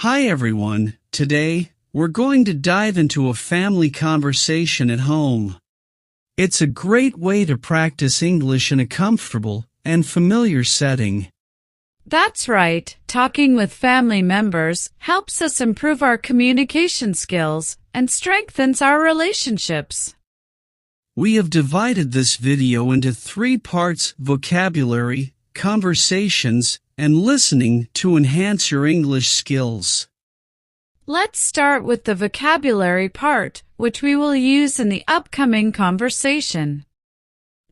Hi everyone. Today, we're going to dive into a family conversation at home. It's a great way to practice English in a comfortable and familiar setting. That's right. Talking with family members helps us improve our communication skills and strengthens our relationships. We have divided this video into 3 parts: vocabulary, conversations, and listening to enhance your English skills. Let's start with the vocabulary part, which we will use in the upcoming conversation.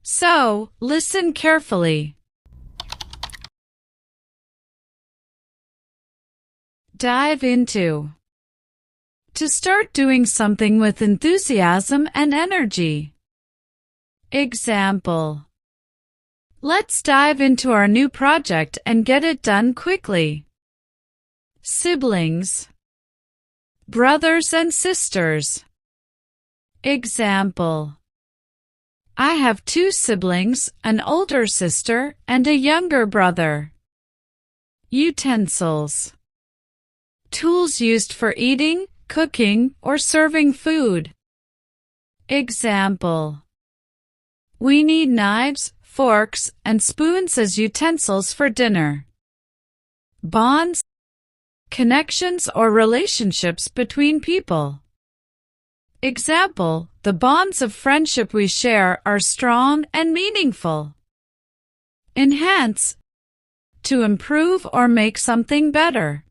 So, listen carefully. Dive into. To start doing something with enthusiasm and energy. Example. Let's dive into our new project and get it done quickly. Siblings. Brothers and sisters. Example. I have 2 siblings, an older sister and a younger brother. Utensils. Tools used for eating, cooking, or serving food. Example. We need knives, forks, and spoons as utensils for dinner. Bonds. Connections or relationships between people. Example, the bonds of friendship we share are strong and meaningful. Enhance. To improve or make something better.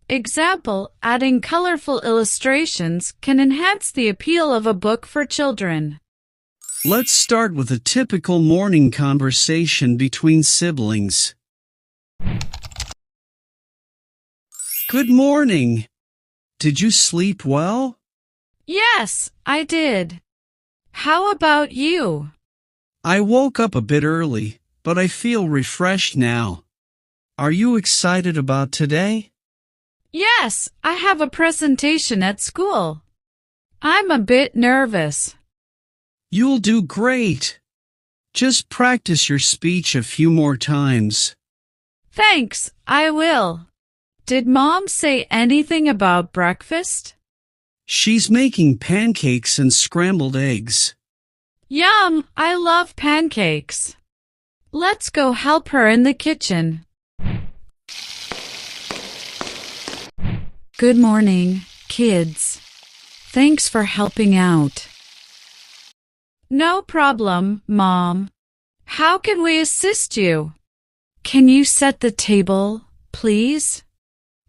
Example, adding colorful illustrations can enhance the appeal of a book for children. Let's start with a typical morning conversation between siblings. Good morning. Did you sleep well? Yes, I did. How about you? I woke up a bit early, but I feel refreshed now. Are you excited about today? Yes, I have a presentation at school. I'm a bit nervous. You'll do great. Just practice your speech a few more times. Thanks, I will. Did Mom say anything about breakfast? She's making pancakes and scrambled eggs. Yum, I love pancakes. Let's go help her in the kitchen. Good morning, kids. Thanks for helping out. No problem, Mom. How can we assist you? Can you set the table, please?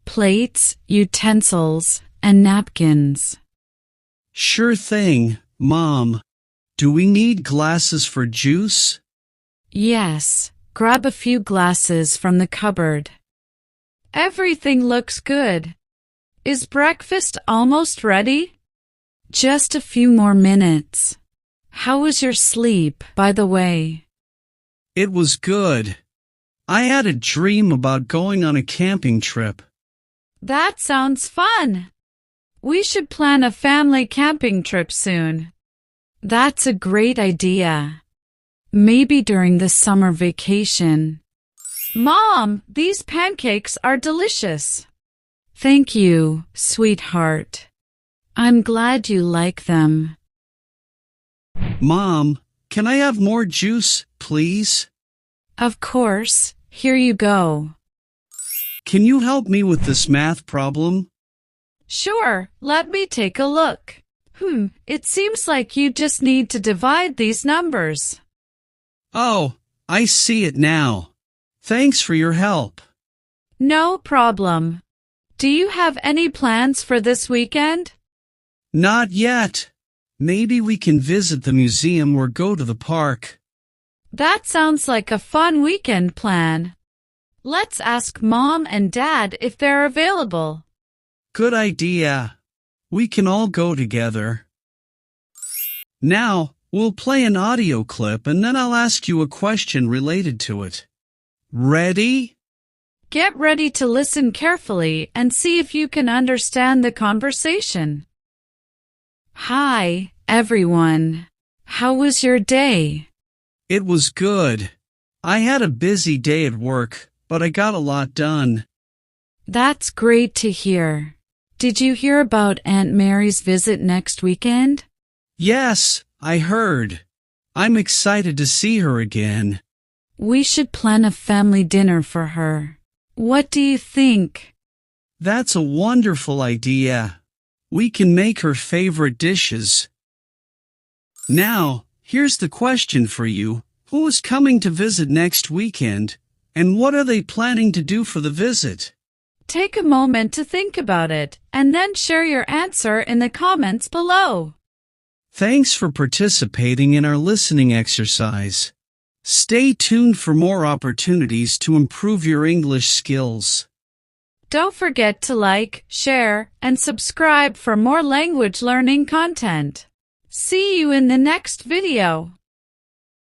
Plates, utensils, and napkins. Sure thing, Mom. Do we need glasses for juice? Yes, grab a few glasses from the cupboard. Everything looks good. Is breakfast almost ready? Just a few more minutes. How was your sleep, by the way? It was good. I had a dream about going on a camping trip. That sounds fun. We should plan a family camping trip soon. That's a great idea. Maybe during the summer vacation. Mom, these pancakes are delicious. Thank you, sweetheart. I'm glad you like them. Mom, can I have more juice, please? Of course. Here you go. Can you help me with this math problem? Sure, let me take a look. It seems like you just need to divide these numbers. Oh, I see it now. Thanks for your help. No problem. Do you have any plans for this weekend? Not yet. Maybe we can visit the museum or go to the park. That sounds like a fun weekend plan. Let's ask Mom and Dad if they're available. Good idea. We can all go together. Now, we'll play an audio clip and then I'll ask you a question related to it. Ready? Get ready to listen carefully and see if you can understand the conversation. Hi, everyone. How was your day? It was good. I had a busy day at work, but I got a lot done. That's great to hear. Did you hear about Aunt Mary's visit next weekend? Yes, I heard. I'm excited to see her again. We should plan a family dinner for her. What do you think? That's a wonderful idea. We can make her favorite dishes. Now, here's the question for you. Who is coming to visit next weekend, and what are they planning to do for the visit? Take a moment to think about it, and then share your answer in the comments below. Thanks for participating in our listening exercise. Stay tuned for more opportunities to improve your English skills. Don't forget to like, share, and subscribe for more language learning content. See you in the next video.